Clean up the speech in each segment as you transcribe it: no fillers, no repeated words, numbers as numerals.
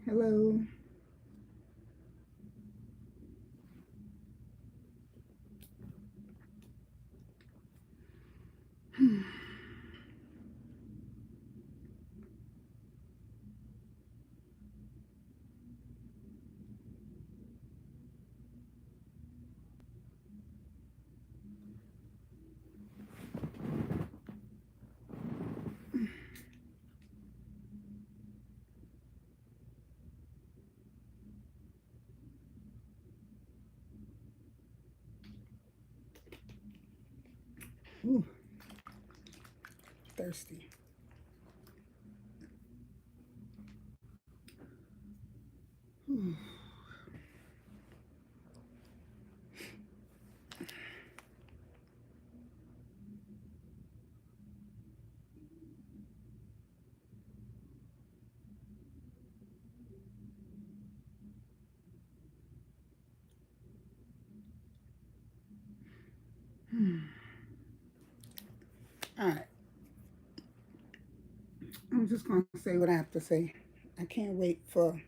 Hello. Ooh, thirsty. Ooh. All right. I'm just going to say what I have to say. I can't wait for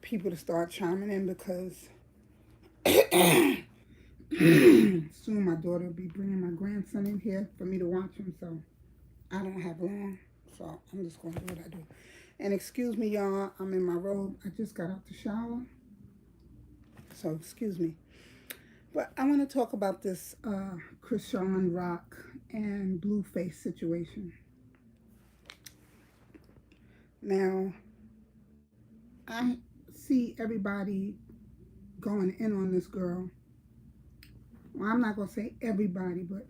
people to start chiming in because soon my daughter will be bringing my grandson in here for me to watch him. So I don't have long. So I'm just going to do what I do. And excuse me, y'all. I'm in my robe. I just got out the shower. So excuse me. But I want to talk about this Chrisean Rock and Blueface situation. Now, I see everybody going in on this girl. Well, I'm not going to say everybody, but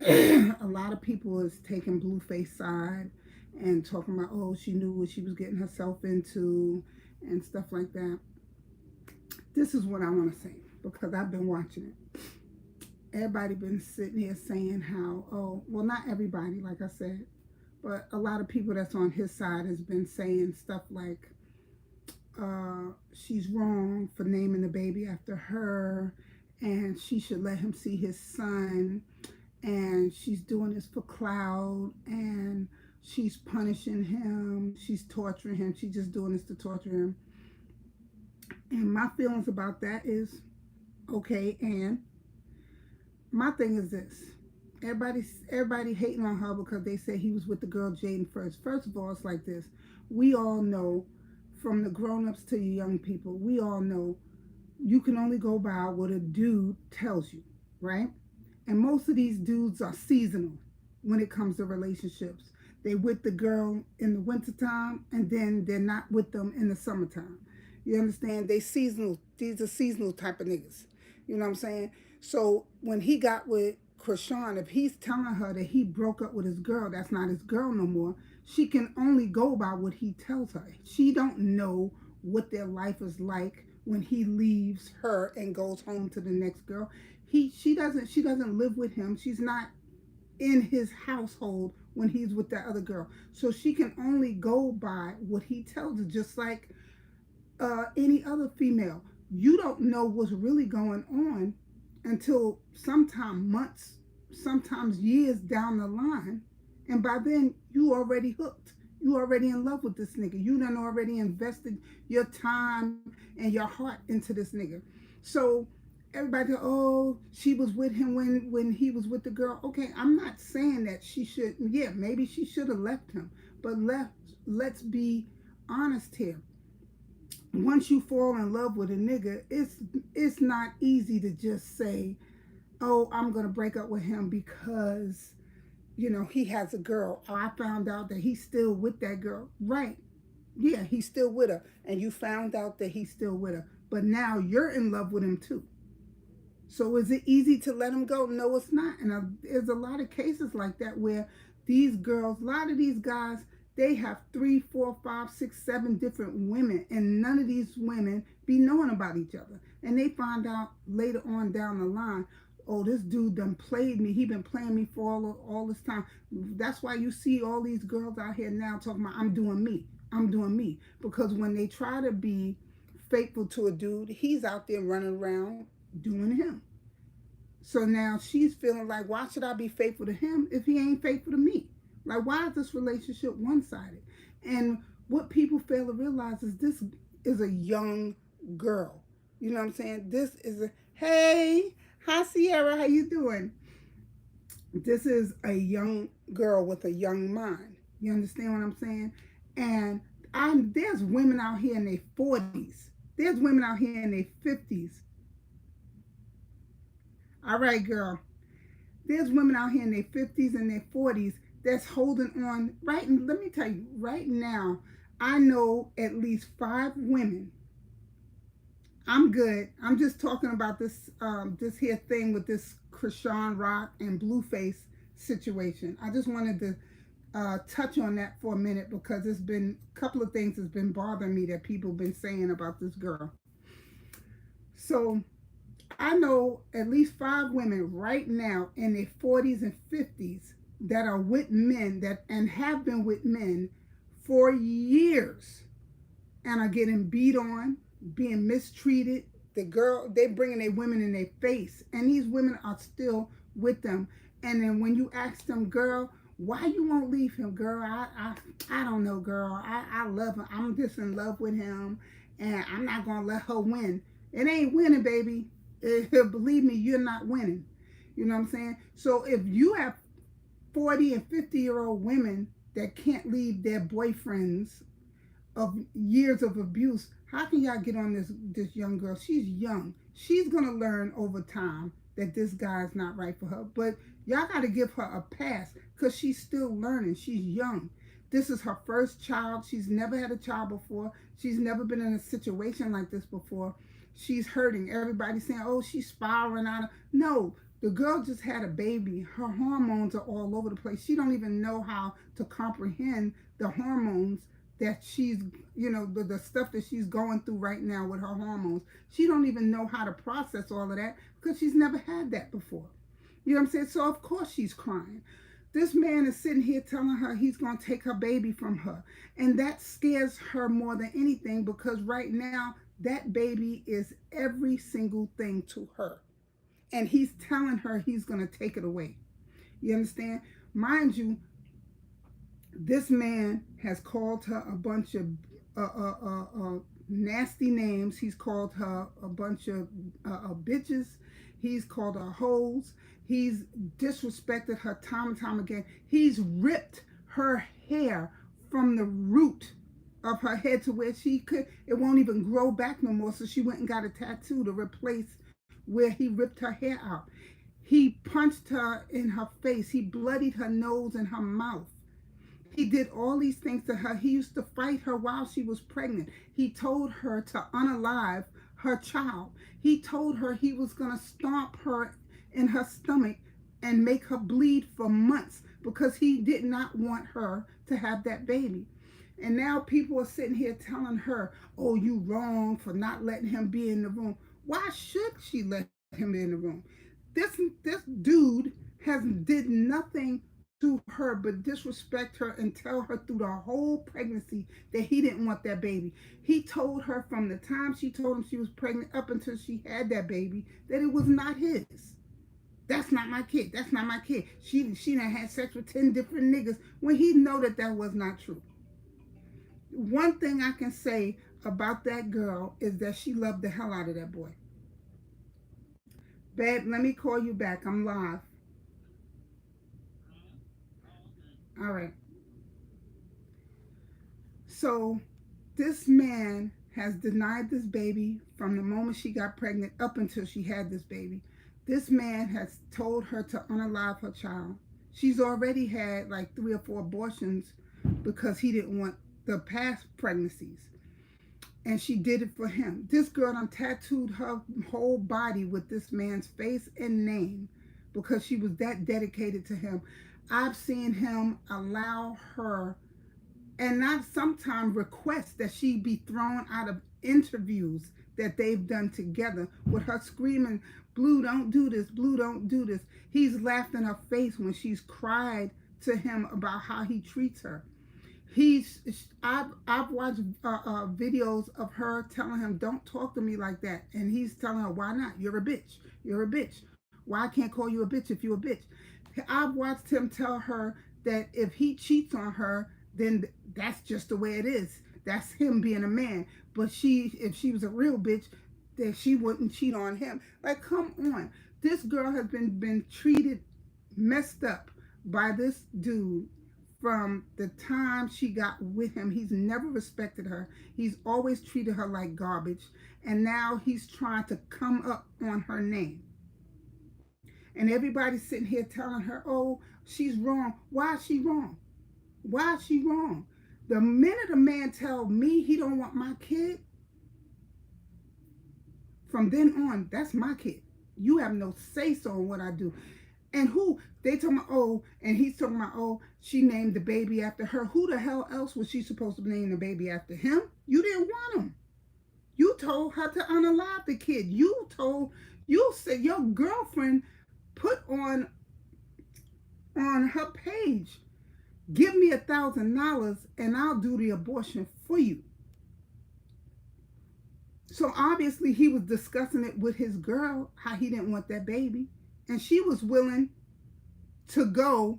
a lot of people is taking Blueface side and talking about, oh, she knew what she was getting herself into and stuff like that. This is what I want to say because I've been watching it. Everybody been sitting here saying how, oh, well, not everybody, like I said, but a lot of people that's on his side has been saying stuff like, she's wrong for naming the baby after her, and she should let him see his son, and she's doing this for clout, and she's punishing him, she's torturing him, she's just doing this to torture him. And my feelings about that is, okay, and my thing is this. Everybody hating on her because they said he was with the girl Jaden first. First of all, it's like this. We all know, from the grown-ups to the young people, we all know you can only go by what a dude tells you, right? And most of these dudes are seasonal when it comes to relationships. They with the girl in the wintertime and then they're not with them in the summertime. You understand? They seasonal. These are seasonal type of niggas. You know what I'm saying? So when he got with Chrisean, if he's telling her that he broke up with his girl, that's not his girl no more. She can only go by what he tells her. She don't know what their life is like when he leaves her and goes home to the next girl. She doesn't live with him. She's not in his household when he's with that other girl. So she can only go by what he tells her, just like any other female. You don't know what's really going on until sometime months, sometimes years down the line. And by then, you already hooked. You already in love with this nigga. You done already invested your time and your heart into this nigga. So everybody, oh, she was with him when he was with the girl. Okay, I'm not saying that she should. Yeah, maybe she should have left him. But let's be honest here. Once you fall in love with a nigga, it's not easy to just say, "Oh, I'm gonna break up with him because he has a girl." Oh, I found out that he's still with that girl. Right? Yeah, he's still with her, and you found out that he's still with her. But now you're in love with him too. So is it easy to let him go? No, it's not. And there's a lot of cases like that where these girls, a lot of these guys, they have 3, 4, 5, 6, 7 different women, and none of these women be knowing about each other. And they find out later on down the line, oh, this dude done played me. He been playing me for all this time. That's why you see all these girls out here now talking about, I'm doing me. I'm doing me. Because when they try to be faithful to a dude, he's out there running around doing him. So now she's feeling like, why should I be faithful to him if he ain't faithful to me? Like, why is this relationship one sided? And what people fail to realize is this is a young girl. You know what I'm saying? This is a hey, hi Sierra, how you doing? This is a young girl with a young mind. You understand what I'm saying? And there's women out here in their 40s. There's women out here in their 50s. All right, girl. There's women out here in their 50s and their 40s that's holding on. Right, let me tell you, right now, I know at least 5 women. I'm good. I'm just talking about this here thing with this Chrisean Rock and Blueface situation. I just wanted to touch on that for a minute because it's been a couple of things that's been bothering me that people have been saying about this girl. So I know at least 5 women right now in their 40s and 50s that are with men that and have been with men for years and are getting beat on, being mistreated. They bringing their women in their face, and these women are still with them. And then when you ask them, girl, why you won't leave him, girl? I don't know, girl. I love him. I'm just in love with him, and I'm not gonna let her win. It ain't winning, baby. Believe me, you're not winning. You know what I'm saying? So if you have 40 and 50-year-old women that can't leave their boyfriends of years of abuse, how can y'all get on this young girl? She's young. She's gonna learn over time that this guy's not right for her. But y'all gotta give her a pass because she's still learning. She's young. This is her first child. She's never had a child before. She's never been in a situation like this before. She's hurting. Everybody's saying, oh, she's spiraling out. No, the girl just had a baby. Her hormones are all over the place. She don't even know how to comprehend the hormones that she's, the stuff that she's going through right now with her hormones. She don't even know how to process all of that because she's never had that before. You know what I'm saying? So of course she's crying. This man is sitting here telling her he's going to take her baby from her. And that scares her more than anything because right now that baby is every single thing to her. And he's telling her he's going to take it away. You understand? Mind you, this man has called her a bunch of nasty names. He's called her a bunch of bitches. He's called her hoes. He's disrespected her time and time again. He's ripped her hair from the root of her head to where it won't even grow back no more. So she went and got a tattoo to replace where he ripped her hair out. He punched her in her face. He bloodied her nose and her mouth. He did all these things to her. He used to fight her while she was pregnant. He told her to unalive her child. He told her he was going to stomp her in her stomach and make her bleed for months because he did not want her to have that baby. And now people are sitting here telling her, oh, you wrong for not letting him be in the room. Why should she let him be in the room? This dude did nothing to her but disrespect her and tell her through the whole pregnancy that he didn't want that baby. He told her from the time she told him she was pregnant up until she had that baby that it was not his. That's not my kid. That's not my kid. She done had sex with 10 different niggas when he know that was not true. One thing I can say about that girl is that she loved the hell out of that boy. Babe, let me call you back. I'm live. All right. So this man has denied this baby from the moment she got pregnant up until she had this baby. This man has told her to unalive her child. She's already had like 3 or 4 abortions because he didn't want the past pregnancies. And she did it for him. This girl done tattooed her whole body with this man's face and name because she was that dedicated to him. I've seen him allow her and not sometimes request that she be thrown out of interviews that they've done together with her screaming, Blue, don't do this. Blue, don't do this. He's laughed in her face when she's cried to him about how he treats her. I've watched videos of her telling him, don't talk to me like that. And he's telling her, why not? You're a bitch. You're a bitch. Why I can't call you a bitch if you're a bitch? I've watched him tell her that if he cheats on her, then that's just the way it is. That's him being a man. But if she was a real bitch, then she wouldn't cheat on him. Like, come on. This girl has been treated messed up by this dude from the time she got with him. He's never respected her. He's always treated her like garbage. And now he's trying to come up on her name. And everybody's sitting here telling her, oh, she's wrong. Why is she wrong? Why is she wrong? The minute a man tells me he don't want my kid, from then on, that's my kid. You have no say-so on what I do. And who, they talking about, oh, and he's talking about, oh, she named the baby after her. Who the hell else was she supposed to name the baby after? Him? You didn't want him. You told her to unalive the kid. You said your girlfriend put on her page, give me $1,000 and I'll do the abortion for you. So obviously he was discussing it with his girl, how he didn't want that baby. And she was willing to go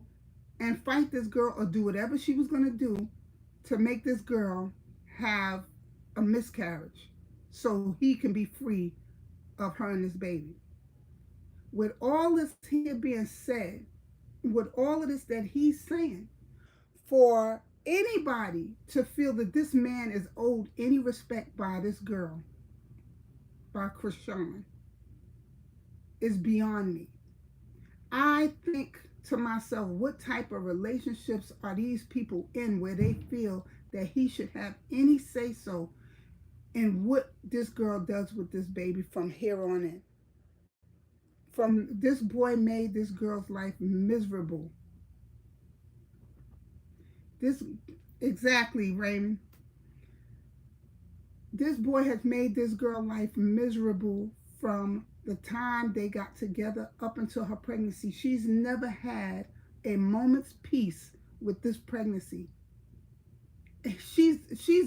and fight this girl or do whatever she was going to do to make this girl have a miscarriage so he can be free of her and this baby. With all this here being said, with all of this that he's saying, for anybody to feel that this man is owed any respect by this girl, by Chrisean, is beyond me. I think to myself, what type of relationships are these people in where they feel that he should have any say-so in what this girl does with this baby from here on in? From this boy made this girl's life miserable. Exactly, Raymond. This boy has made this girl's life miserable from the time they got together up until her pregnancy. She's never had a moment's peace with this pregnancy. She's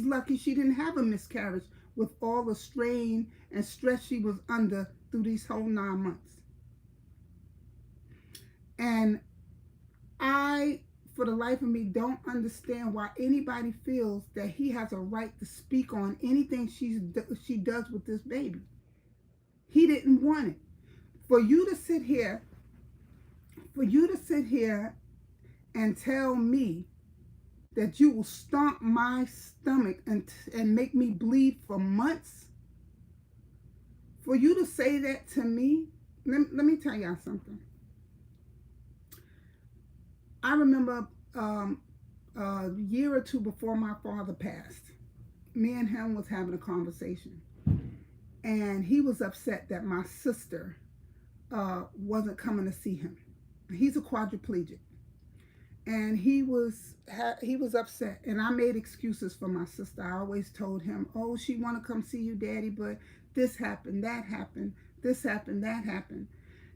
lucky she didn't have a miscarriage with all the strain and stress she was under through these whole 9 months. And I, for the life of me, don't understand why anybody feels that he has a right to speak on anything she does with this baby. He didn't want it. For you to sit here and tell me that you will stomp my stomach and make me bleed for months, for you to say that to me, let me tell y'all something. I remember a year or two before my father passed, me and him was having a conversation. And he was upset that my sister wasn't coming to see him. He's a quadriplegic. And he was upset. And I made excuses for my sister. I always told him, oh, she want to come see you, Daddy, but this happened, that happened, this happened, that happened.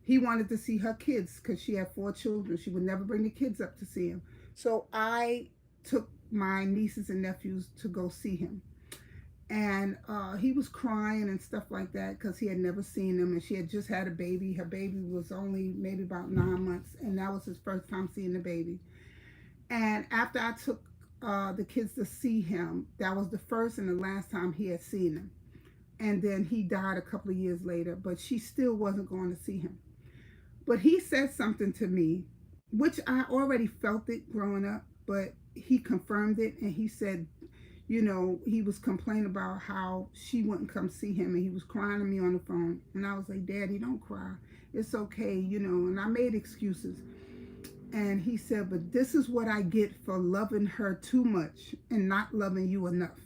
He wanted to see her kids because she had 4 children. She would never bring the kids up to see him. So I took my nieces and nephews to go see him. And he was crying and stuff like that because he had never seen them, and she had just had a baby. Her baby was only maybe about 9 months, and that was his first time seeing the baby. And after I took the kids to see him, that was the first and the last time he had seen them. And then he died a couple of years later, but she still wasn't going to see him. But he said something to me, which I already felt it growing up, but he confirmed it, and he said, you know, he was complaining about how she wouldn't come see him, and he was crying to me on the phone. And I was like, Daddy, don't cry. It's okay, you know. And I made excuses. And he said, but this is what I get for loving her too much and not loving you enough.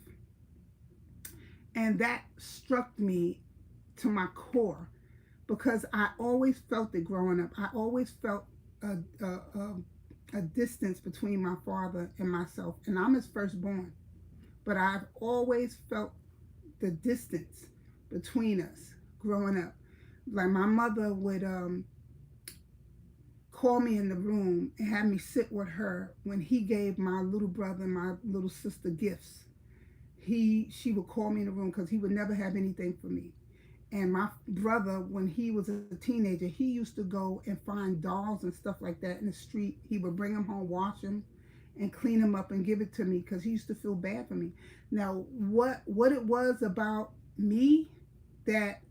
And that struck me to my core because I always felt it growing up. I always felt a distance between my father and myself. And I'm his firstborn. But I've always felt the distance between us growing up. Like my mother would call me in the room and have me sit with her when he gave my little brother and my little sister gifts. She would call me in the room because he would never have anything for me. And my brother, when he was a teenager, he used to go and find dolls and stuff like that in the street. He would bring them home, wash them, and clean him up and give it to me because he used to feel bad for me. Now, what it was about me that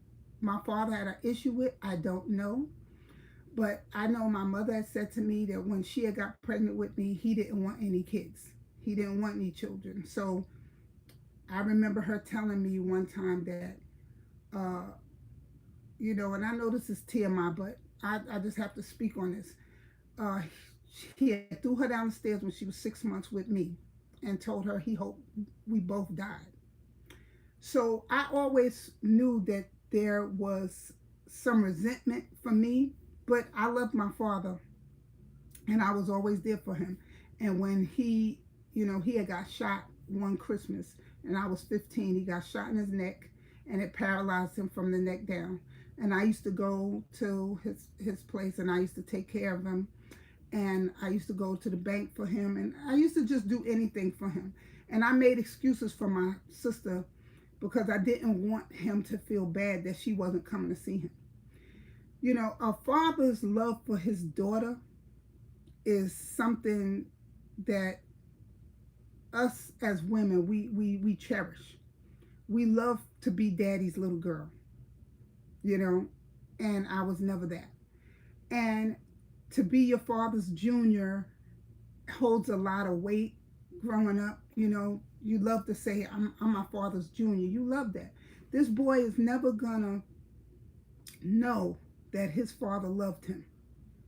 my father had an issue with, I don't know. But I know my mother had said to me that when she had got pregnant with me, he didn't want any kids. He didn't want any children. So I remember her telling me one time that, uh, and I know this is TMI, but I just have to speak on this. Uh, he had threw her down the stairs when she was 6 months with me and told her he hoped we both died. So I always knew that there was some resentment for me, but I loved my father and I was always there for him. And when he had got shot one Christmas and I was 15, he got shot in his neck and it paralyzed him from the neck down. And I used to go to his place and I used to take care of him. And I used to go to the bank for him and I used to just do anything for him. And I made excuses for my sister because I didn't want him to feel bad that she wasn't coming to see him. A father's love for his daughter is something that us as women, we cherish. We love to be daddy's little girl, and I was never that. And to be your father's junior holds a lot of weight growing up. You love to say, I'm my father's junior. You love that. This boy is never gonna know that his father loved him.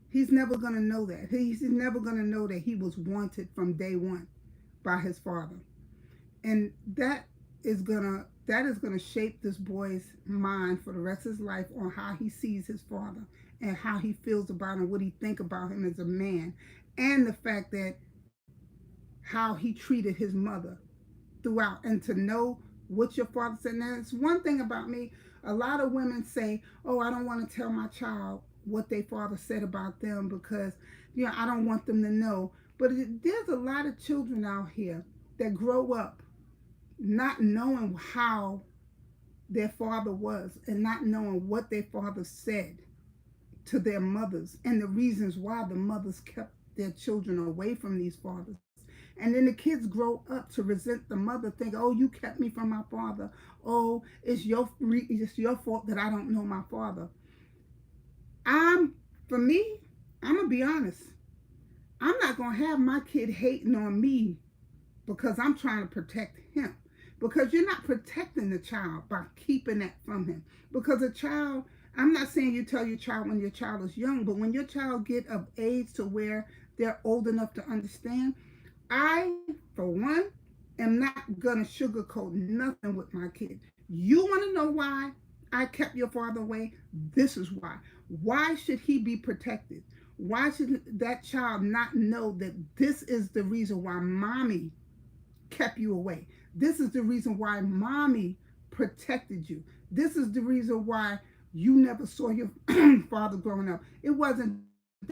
He's never going to know that. He's never going to know that he was wanted from day one by his father. And that is going to shape this boy's mind for the rest of his life on how he sees his father and how he feels about him, what he think about him as a man, and the fact that how he treated his mother throughout, and to know what your father said. Now, it's one thing about me. A lot of women say, oh, I don't want to tell my child what their father said about them because, I don't want them to know. But there's a lot of children out here that grow up not knowing how their father was and not knowing what their father said to their mothers and the reasons why the mothers kept their children away from these fathers. And then the kids grow up to resent the mother, think, oh, you kept me from my father. Oh, it's your fault that I don't know my father. For me, I'm going to be honest. I'm not going to have my kid hating on me because I'm trying to protect him. Because you're not protecting the child by keeping that from him. Because a child, I'm not saying you tell your child when your child is young, but when your child get of age to where they're old enough to understand, I, for one, am not going to sugarcoat nothing with my kid. You want to know why I kept your father away? This is why. Why should he be protected? Why should that child not know that this is the reason why mommy kept you away? This is the reason why mommy protected you. This is the reason why you never saw your father growing up. It wasn't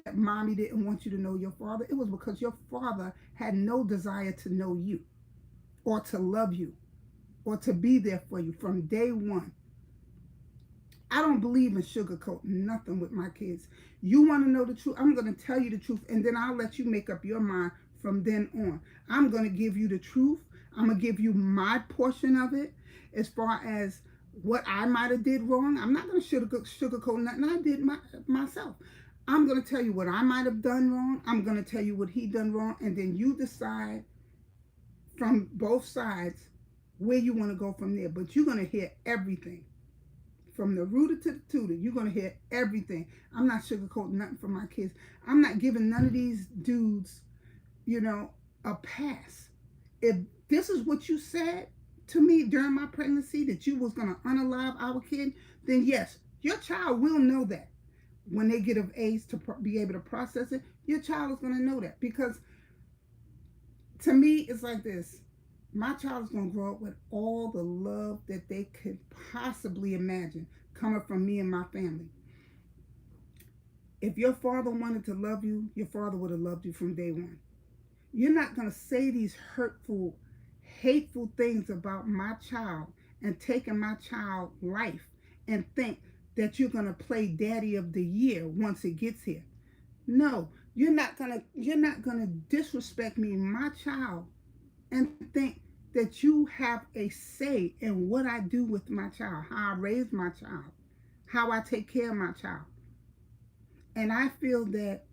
that mommy didn't want you to know your father. It was because your father had no desire to know you or to love you or to be there for you from day one. I don't believe in sugarcoating nothing with my kids. You want to know the truth? I'm going to tell you the truth, and then I'll let you make up your mind from then on. I'm going to give you the truth. I'm going to give you my portion of it as far as what I might have did wrong. I'm not going to sugarcoat nothing I did myself. I'm going to tell you what I might have done wrong. I'm going to tell you what he done wrong, and then you decide from both sides where you want to go from there. But you're going to hear everything. From the rooter to the tutor, you're going to hear everything. I'm not sugarcoating nothing for my kids. I'm not giving none of these dudes, a pass. If this is what you said to me during my pregnancy, that you was going to unalive our kid, then yes, your child will know that. When they get of age to be able to process it, your child is going to know that. Because to me, it's like this. My child is going to grow up with all the love that they could possibly imagine coming from me and my family. If your father wanted to love you, your father would have loved you from day one. You're not going to say these hurtful, hateful things about my child and taking my child's life and think that you're going to play daddy of the year once it gets here. No, You're not gonna disrespect me, my child, and think that you have a say in what I do with my child, how I raise my child, how I take care of my child. And I feel that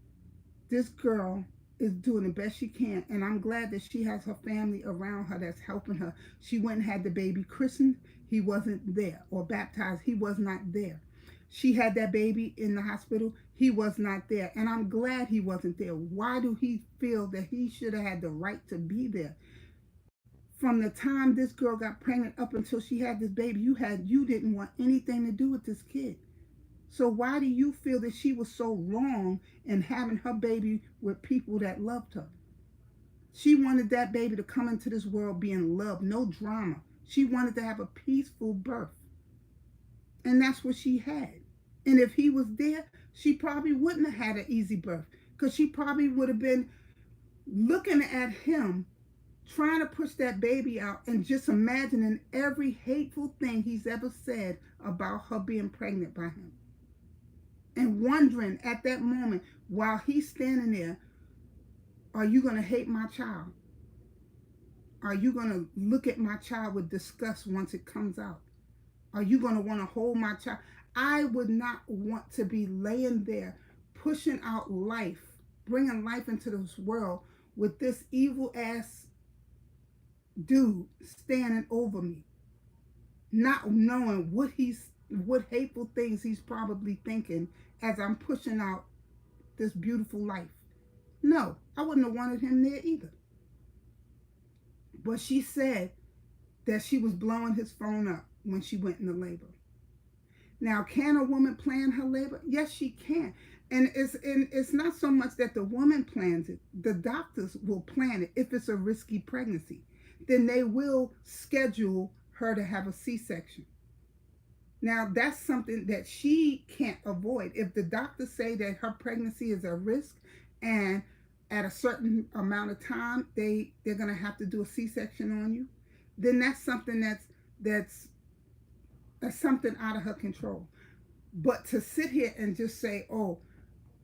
this girl is doing the best she can, and I'm glad that she has her family around her that's helping her. She went and had the baby christened. He wasn't there, or baptized. He was not there. She had that baby in the hospital. He was not there, and I'm glad he wasn't there. Why do he feel that he should have had the right to be there? From the time this girl got pregnant up until she had this baby, you didn't want anything to do with this kid. So why do you feel that she was so wrong in having her baby with people that loved her? She wanted that baby to come into this world being loved, no drama. She wanted to have a peaceful birth. And that's what she had. And if he was there, she probably wouldn't have had an easy birth, because she probably would have been looking at him trying to push that baby out and just imagining every hateful thing he's ever said about her being pregnant by him. And wondering at that moment, while he's standing there, are you going to hate my child? Are you going to look at my child with disgust once it comes out? Are you going to want to hold my child? I would not want to be laying there pushing out life, bringing life into this world with this evil ass dude standing over me, not knowing what hateful things he's probably thinking as I'm pushing out this beautiful life. No, I wouldn't have wanted him there either. But she said that she was blowing his phone up when she went into labor. Now, can a woman plan her labor? Yes, she can. And it's not so much that the woman plans it. The doctors will plan it. If it's a risky pregnancy, then they will schedule her to have a C-section. Now, that's something that she can't avoid. If the doctors say that her pregnancy is a risk, and at a certain amount of time they're going to have to do a C-section on you, then that's something that's something out of her control. But to sit here and just say, oh,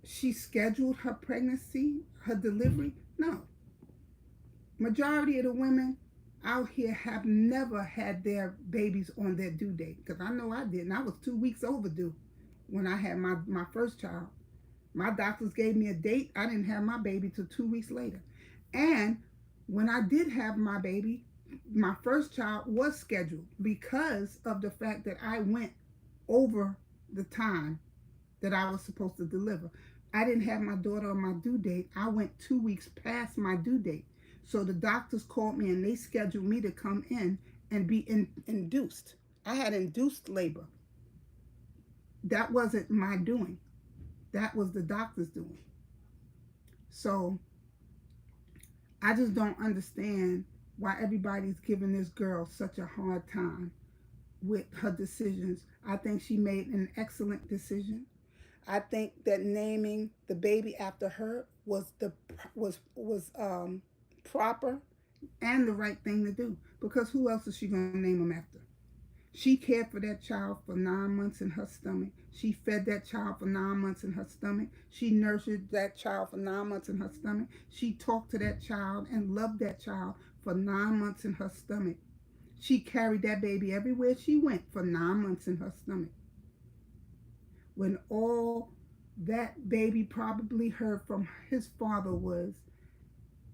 she scheduled her pregnancy, her delivery, no. Majority of the women out here have never had their babies on their due date, because I know I didn't. I was 2 weeks overdue when I had my first child. My doctors gave me a date. I didn't have my baby till 2 weeks later. And when I did have my baby, my first child was scheduled because of the fact that I went over the time that I was supposed to deliver. I didn't have my daughter on my due date. I went 2 weeks past my due date. So the doctors called me and they scheduled me to come in and be induced. I had induced labor. That wasn't my doing. That was the doctor's doing. So I just don't understand why everybody's giving this girl such a hard time with her decisions. I think she made an excellent decision. I think that naming the baby after her was proper and the right thing to do, because who else is she going to name him after? She cared for that child for 9 months in her stomach. She fed that child for 9 months in her stomach. She nurtured that child for 9 months in her stomach. She talked to that child and loved that child for 9 months in her stomach. She carried that baby everywhere she went for 9 months in her stomach. When all that baby probably heard from his father was,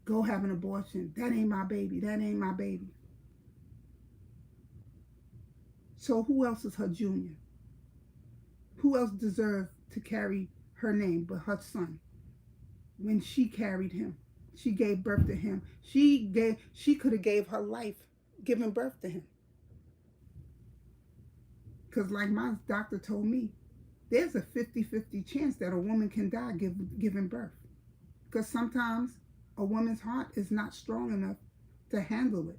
go have an abortion. That ain't my baby. That ain't my baby. So who else is her junior? Who else deserved to carry her name but her son? When she carried him, she gave birth to him. She could have gave her life giving birth to him. Because like my doctor told me, there's a 50-50 chance that a woman can die giving birth. Because sometimes a woman's heart is not strong enough to handle it.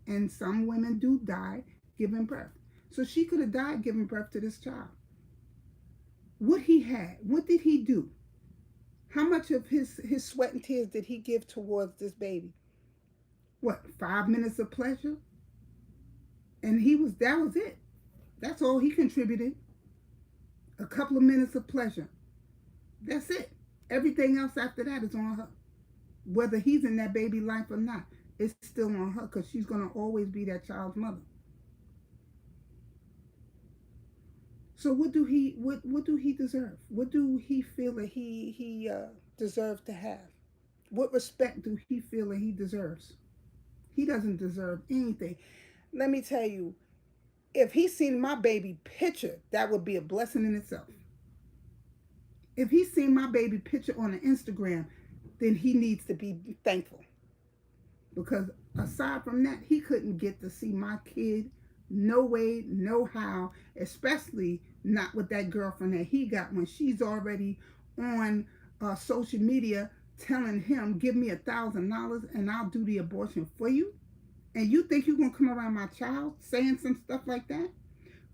And some women do die giving birth. So she could have died giving birth to this child. What he had, what did he do? How much of his sweat and tears did he give towards this baby? What, 5 minutes of pleasure? And that was it. That's all he contributed. A couple of minutes of pleasure. That's it. Everything else after that is on her. Whether he's in that baby life or not, it's still on her because she's going to always be that child's mother. So what do he deserve? What do he feel that he deserves to have? What respect do he feel that he deserves? He doesn't deserve anything. Let me tell you, if he seen my baby picture, that would be a blessing in itself. If he seen my baby picture on the Instagram, then he needs to be thankful. Because aside from that, he couldn't get to see my kid no way, no how, especially not with that girlfriend that he got when she's already on social media telling him, give me $1,000 and I'll do the abortion for you. And you think you're going to come around my child saying some stuff like that?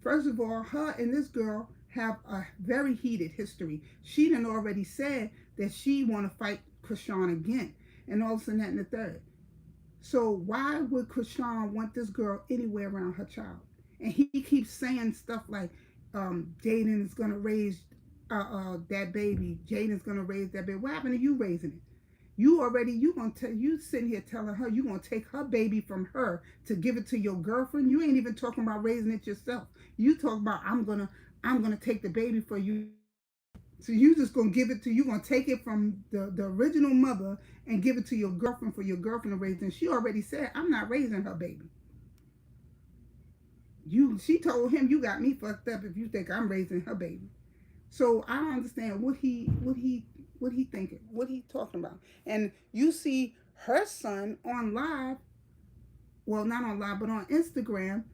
First of all, her and this girl have a very heated history. She done already said that she want to fight Chrisean again. And all this and that and the third. So why would Chrisean want this girl anywhere around her child? And he keeps saying stuff like, Jaden is going to raise that baby. Jaden's going to raise that baby. What happened to you raising it? You sitting here telling her you gonna take her baby from her to give it to your girlfriend. You ain't even talking about raising it yourself. You talk about I'm gonna take the baby for you. So you just gonna give it to you gonna take it from the original mother and give it to your girlfriend for your girlfriend to raise. And she already said I'm not raising her baby. She told him you got me fucked up if you think I'm raising her baby. So I don't understand what he thinking, what he talking about. And you see her son on live, well not on live but on Instagram,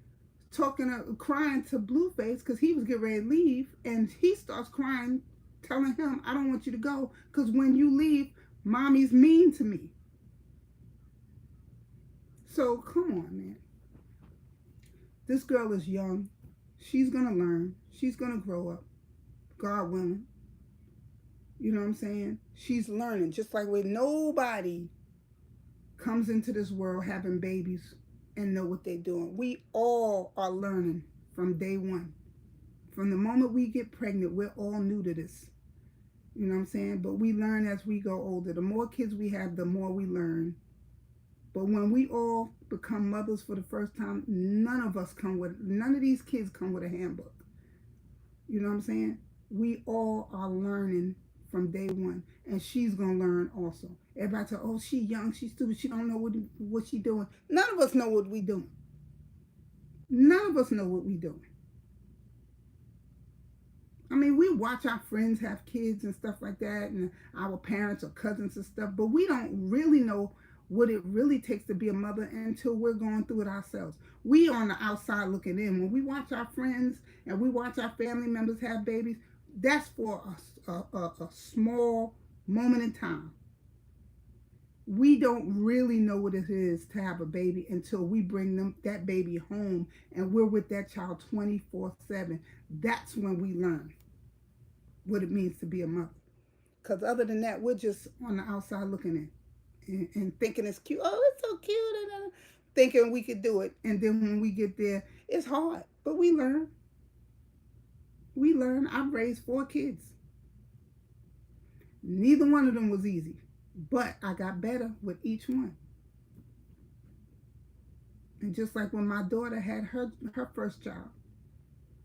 crying to Blueface because he was getting ready to leave, and he starts crying, telling him, I don't want you to go because when you leave, mommy's mean to me. So come on, man. This girl is young. She's gonna learn. She's gonna grow up. God willing. You know what I'm saying? She's learning. Just like with nobody comes into this world having babies and know what they're doing. We all are learning from day one. From the moment we get pregnant, we're all new to this. You know what I'm saying? But we learn as we go older. The more kids we have, the more we learn. But when we all become mothers for the first time, none of these kids come with a handbook. You know what I'm saying? We all are learning from day one, and she's gonna learn also. Everybody say, "Oh, she young, she's stupid, she don't know what she doing." None of us know what we doing. None of us know what we doing. I mean, we watch our friends have kids and stuff like that, and our parents or cousins and stuff, but we don't really know what it really takes to be a mother until we're going through it ourselves. We on the outside looking in. When we watch our friends and we watch our family members have babies, that's for a small moment in time. We don't really know what it is to have a baby until we bring that baby home and we're with that child 24/7. That's when we learn what it means to be a mother. Because other than that, we're just on the outside looking in. And thinking it's cute. Oh, it's so cute. And thinking we could do it. And then when we get there, it's hard. But we learn. We learn. I've raised 4 kids. Neither one of them was easy. But I got better with each one. And just like when my daughter had her first child,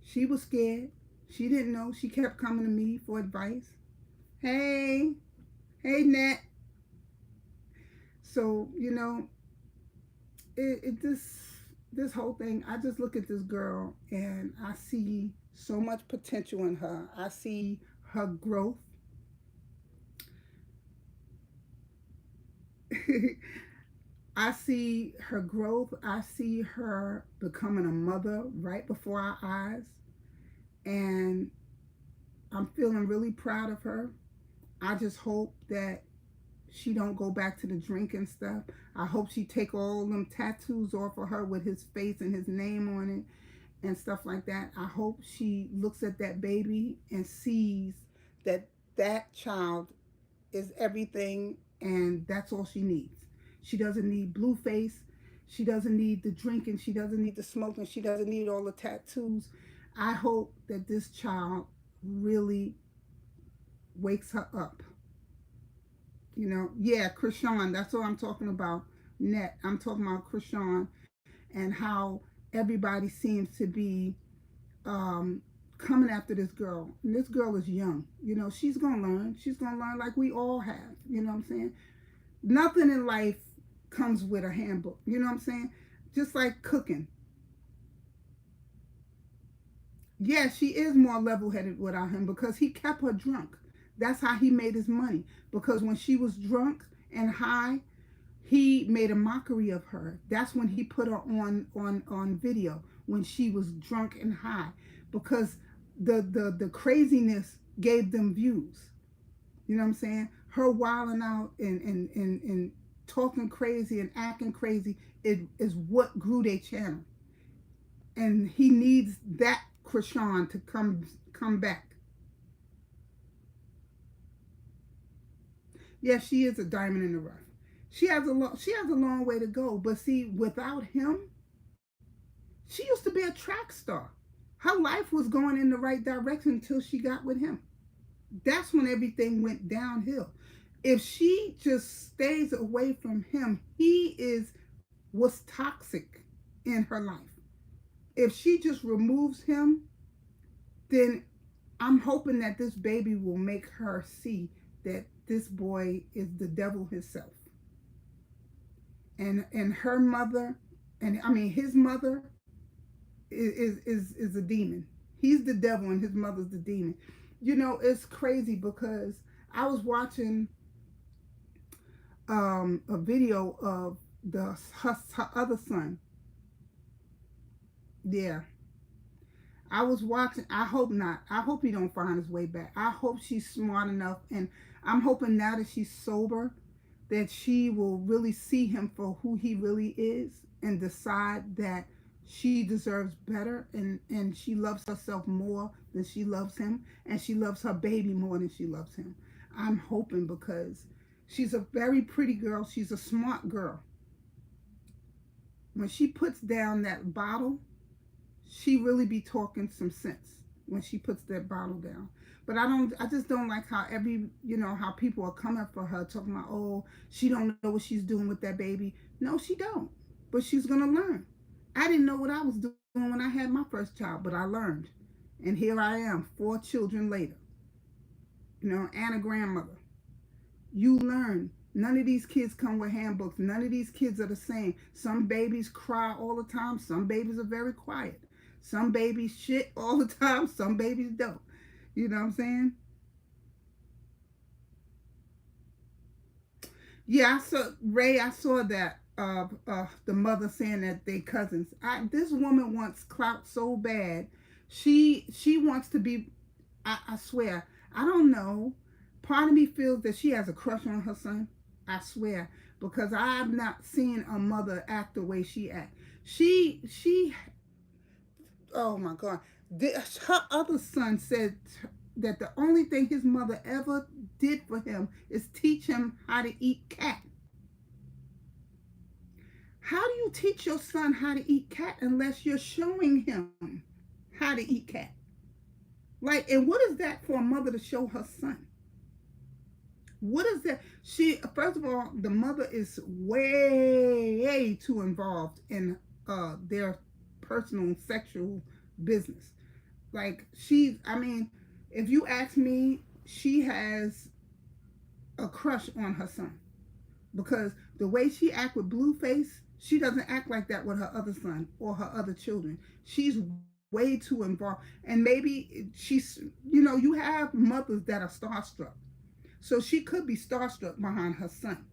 she was scared. She didn't know. She kept coming to me for advice. Hey, Nat. So, you know, this whole thing, I just look at this girl and I see so much potential in her. I see her growth. I see her growth. I see her becoming a mother right before our eyes. And I'm feeling really proud of her. I just hope that she don't go back to the drinking stuff. I hope she take all them tattoos off of her with his face and his name on it and stuff like that. I hope she looks at that baby and sees that that child is everything and that's all she needs. She doesn't need Blueface. She doesn't need the drinking. She doesn't need the smoking. She doesn't need all the tattoos. I hope that this child really wakes her up Yeah, Chrisean, that's what I'm talking about. I'm talking about Chrisean and how everybody seems to be um, coming after this girl. And this girl is young. She's going to learn. She's going to learn like we all have. You know what I'm saying? Nothing in life comes with a handbook. You know what I'm saying? Just like cooking. Yeah, she is more level headed without him because he kept her drunk. That's how he made his money. Because when she was drunk and high, he made a mockery of her. That's when he put her on video when she was drunk and high, because the craziness gave them views. You know what I'm saying? Her wilding out and talking crazy and acting crazy is what grew their channel, and he needs that Chrisean to come back. Yeah, she is a diamond in the rough. She has a long way to go. But see, without him, she used to be a track star. Her life was going in the right direction until she got with him. That's when everything went downhill. If she just stays away from him, was toxic in her life. If she just removes him, then I'm hoping that this baby will make her see that this boy is the devil himself. And her mother, and I mean his mother is a demon. He's the devil and his mother's the demon. It's crazy because I was watching a video of her other son. Yeah, I was watching. I hope not. I hope he don't find his way back. I hope she's smart enough, and I'm hoping now that she's sober, that she will really see him for who he really is and decide that she deserves better, and she loves herself more than she loves him, and she loves her baby more than she loves him. I'm hoping, because she's a very pretty girl. She's a smart girl. When she puts down that bottle, she really be talking some sense when she puts that bottle down. But I just don't like how how people are coming for her, talking about, oh, she don't know what she's doing with that baby. No, she don't. But she's gonna learn. I didn't know what I was doing when I had my first child, but I learned. And here I am, 4 children later. And a grandmother. You learn. None of these kids come with handbooks. None of these kids are the same. Some babies cry all the time. Some babies are very quiet. Some babies shit all the time. Some babies don't. You know what I'm saying? Yeah, I saw that the mother saying that they cousins. This woman wants clout so bad. She wants to be. I swear. I don't know. Part of me feels that she has a crush on her son. I swear, because I have not seen a mother act the way she act. She. Oh my God. Her other son said that the only thing his mother ever did for him is teach him how to eat cat. How do you teach your son how to eat cat unless you're showing him how to eat cat? Like, and what is that for a mother to show her son? What is that? First of all, the mother is way too involved in their personal sexual business. Like, I mean, if you ask me, she has a crush on her son, because the way she act with Blueface, she doesn't act like that with her other son or her other children. She's way too involved. And maybe you have mothers that are starstruck. So she could be starstruck behind her son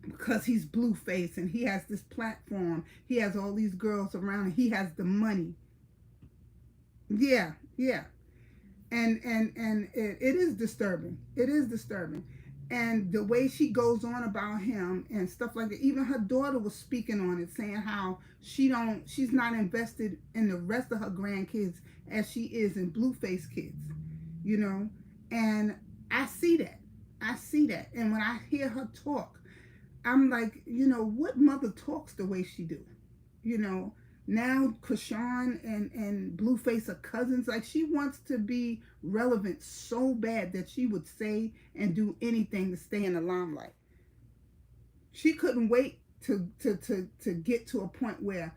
because he's Blueface and he has this platform. He has all these girls around him. He has the money. Yeah, yeah. And it is disturbing. It is disturbing. And the way she goes on about him and stuff like that. Even her daughter was speaking on it, saying how she's not invested in the rest of her grandkids as she is in Blueface kids, And I see that. I see that. And when I hear her talk, I'm like, what mother talks the way she do? You know, Now Chrisean and Blueface are cousins. Like, she wants to be relevant so bad that she would say and do anything to stay in the limelight. She couldn't wait to get to a point where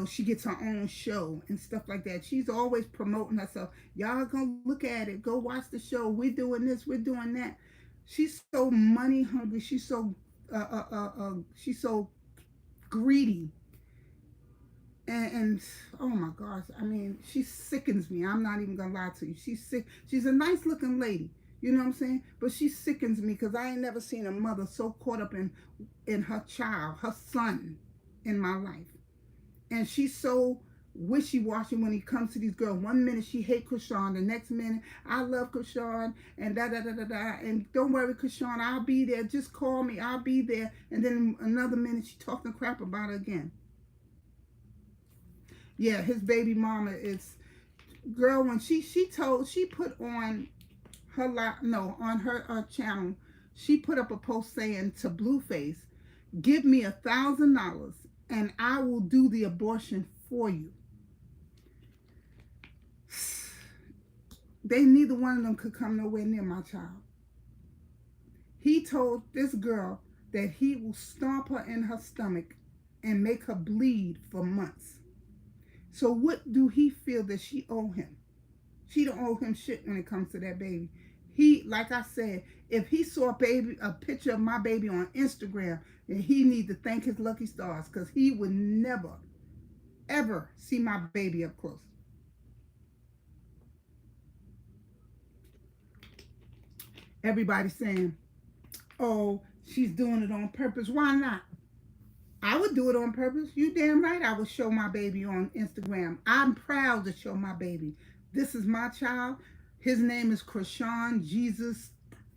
she gets her own show and stuff like that. She's always promoting herself. Y'all go look at it. Go watch the show. We're doing this. We're doing that. She's so money hungry. She's so greedy. And oh my gosh, I mean, she sickens me. I'm not even gonna lie to you. She's sick. She's a nice looking lady. You know what I'm saying? But she sickens me because I ain't never seen a mother so caught up in her child, her son, in my life. And she's so wishy-washy when he comes to these girls. One minute she hate Chrisean, the next minute I love Chrisean, and da da da da da. And don't worry, Chrisean, I'll be there. Just call me, I'll be there. And then another minute she talking crap about it again. Yeah, his baby mama is, girl. When she put on her on her channel, she put up a post saying to Blueface, "Give me $1,000 and I will do the abortion for you." They neither one of them could come nowhere near my child. He told this girl that he will stomp her in her stomach and make her bleed for months. So what do he feel that she owe him? She don't owe him shit when it comes to that baby. He, like I said, if he saw a picture of my baby on Instagram, then he need to thank his lucky stars, because he would never, ever see my baby up close. Everybody's saying, oh, she's doing it on purpose. Why not? I would do it on purpose. You damn right I would show my baby on Instagram. I'm proud to show my baby. This is my child. His name is Chrisean Jesus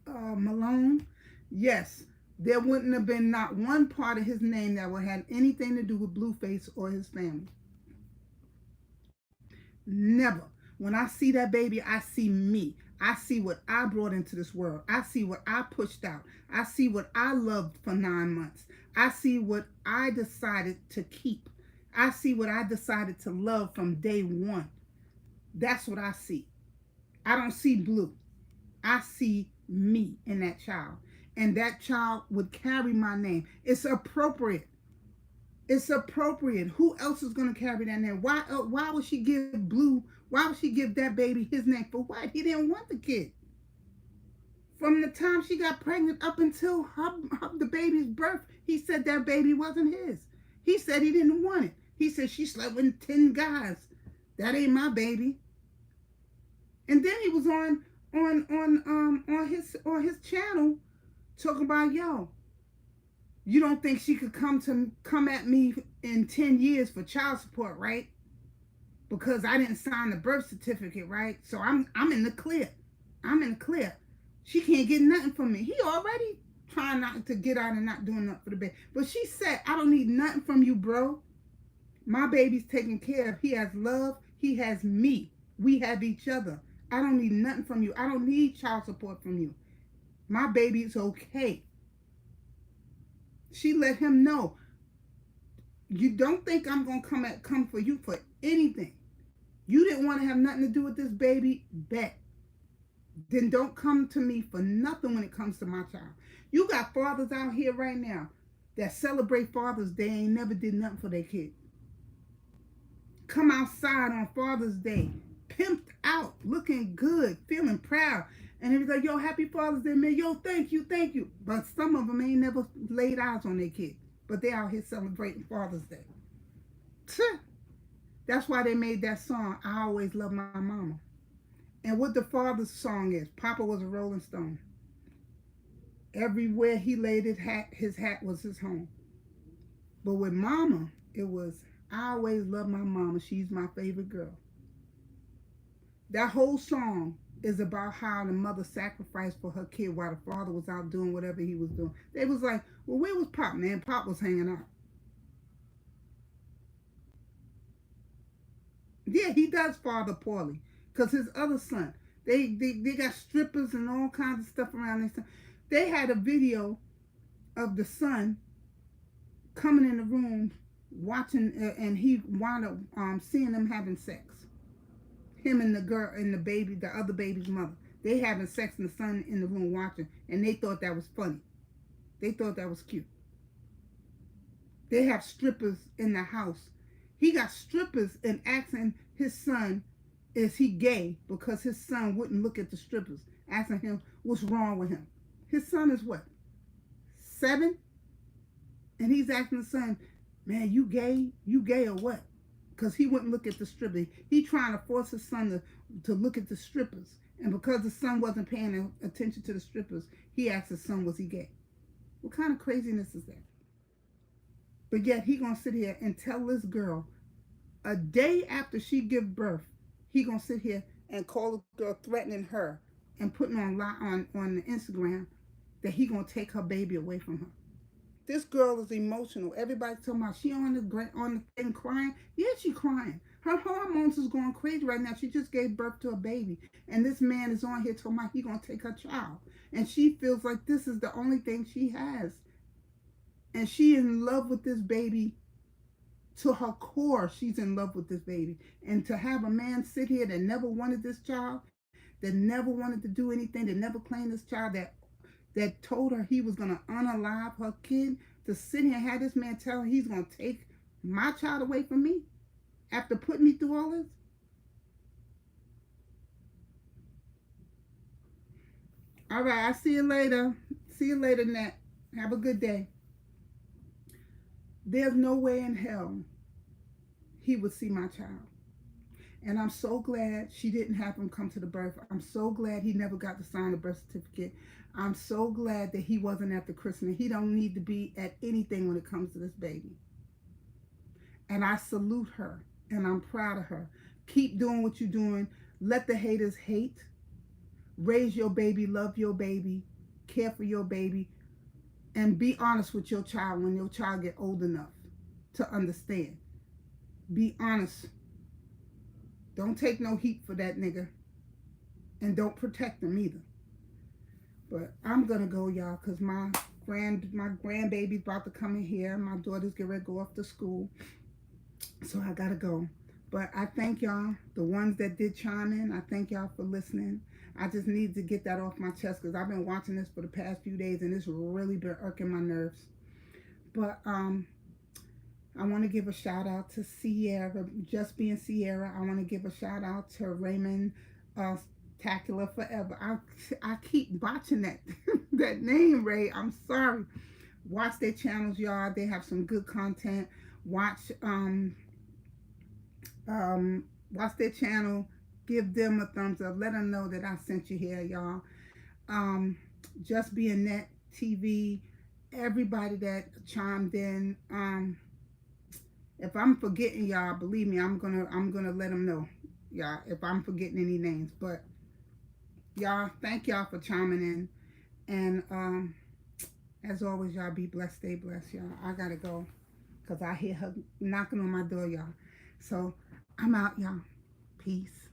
Malone. Yes, there wouldn't have been not one part of his name that would have anything to do with Blueface or his family. Never. When I see that baby, I see me. I see what I brought into this world. I see what I pushed out. I see what I loved for 9 months. I see what I decided to keep. I see what I decided to love from day one. That's what I see. I don't see blue. I see me in that child. And that child would carry my name. It's appropriate. It's appropriate. Who else is going to carry that name? Why would she give Blue, why would she give that baby his name? For what? He didn't want the kid. From the time she got pregnant up until the baby's birth, he said that baby wasn't his. He said he didn't want it. He said she slept with 10 guys. That ain't my baby. And then he was on his channel talking about, yo, you don't think she could come at me in 10 years for child support, right? Because I didn't sign the birth certificate, right? So I'm in the clear. I'm in the clear. She can't get nothing from me. He already trying not to get out and not doing nothing for the baby. But she said, I don't need nothing from you, bro. My baby's taken care of. He has love. He has me. We have each other. I don't need nothing from you. I don't need child support from you. My baby's okay. She let him know, you don't think I'm going to come for you for anything. You didn't want to have nothing to do with this baby, bet. Then don't come to me for nothing when it comes to my child. You got fathers out here right now that celebrate Father's Day ain't never did nothing for their kid. Come outside on Father's Day, pimped out, looking good, feeling proud. And it was like, yo, happy Father's Day, man. Yo, thank you, thank you. But some of them ain't never laid eyes on their kid. But they out here celebrating Father's Day. That's why they made that song, I Always Love My Mama. And what the father's song is, Papa was a Rolling Stone. Everywhere he laid his hat was his home. But with Mama, it was, I always love my mama. She's my favorite girl. That whole song is about how the mother sacrificed for her kid while the father was out doing whatever he was doing. They was like, well, where was Pop, man? Pop was hanging out. Yeah, he does father poorly. Because his other son, they got strippers and all kinds of stuff around their son. They had a video of the son coming in the room, watching, and he wound up seeing them having sex. Him and the girl and the baby, the other baby's mother. They having sex and the son in the room watching, and they thought that was funny. They thought that was cute. They have strippers in the house. He got strippers and asking his son, is he gay? Because his son wouldn't look at the strippers, asking him what's wrong with him. His son is what, 7? And he's asking the son, man, you gay? You gay or what? Because he wouldn't look at the strippers. He trying to force his son to look at the strippers. And because the son wasn't paying attention to the strippers, he asked his son, was he gay? What kind of craziness is that? But yet he gonna sit here and tell this girl a day after she give birth, he gonna sit here and call the girl, threatening her and putting on Instagram that he gonna take her baby away from her. This girl is emotional. Everybody's talking about she on the thing crying. Yeah, she crying. Her hormones is going crazy right now. She just gave birth to a baby, and this man is on here talking about he gonna take her child, and she feels like this is the only thing she has, and she in love with this baby. To her core, she's in love with this baby. And to have a man sit here that never wanted this child, that never wanted to do anything, that never claimed this child, that told her he was going to unalive her kid, to sit here and have this man tell her he's going to take my child away from me after putting me through all this. All right, I'll see you later. See you later, Nat. Have a good day. There's no way in hell he would see my child. And I'm so glad she didn't have him come to the birth. I'm so glad he never got to sign the birth certificate. I'm so glad that he wasn't at the christening. He don't need to be at anything when it comes to this baby. And I salute her, and I'm proud of her. Keep doing what you're doing. Let the haters hate. Raise your baby, love your baby, care for your baby, and be honest with your child when your child get old enough to understand. Be honest. Don't take no heat for that nigga. And don't protect him either. But I'm going to go, y'all, because my grandbaby's about to come in here. My daughter's getting ready to go off to school. So I got to go. But I thank y'all, the ones that did chime in. I thank y'all for listening. I just need to get that off my chest because I've been watching this for the past few days and it's really been irking my nerves. But I want to give a shout out to Sierra, just being Sierra. I want to give a shout out to Raymond Tacular Forever. I keep botching that that name, Ray. I'm sorry. Watch their channels, y'all. They have some good content. Watch their channel. Give them a thumbs up. Let them know that I sent you here, y'all. Just being Net TV. Everybody that chimed in. If I'm forgetting y'all, believe me, I'm gonna let them know, y'all, if I'm forgetting any names. But y'all, thank y'all for chiming in. And as always, y'all be blessed, stay blessed, y'all. I gotta go because I hear her knocking on my door, y'all. So I'm out, y'all. Peace.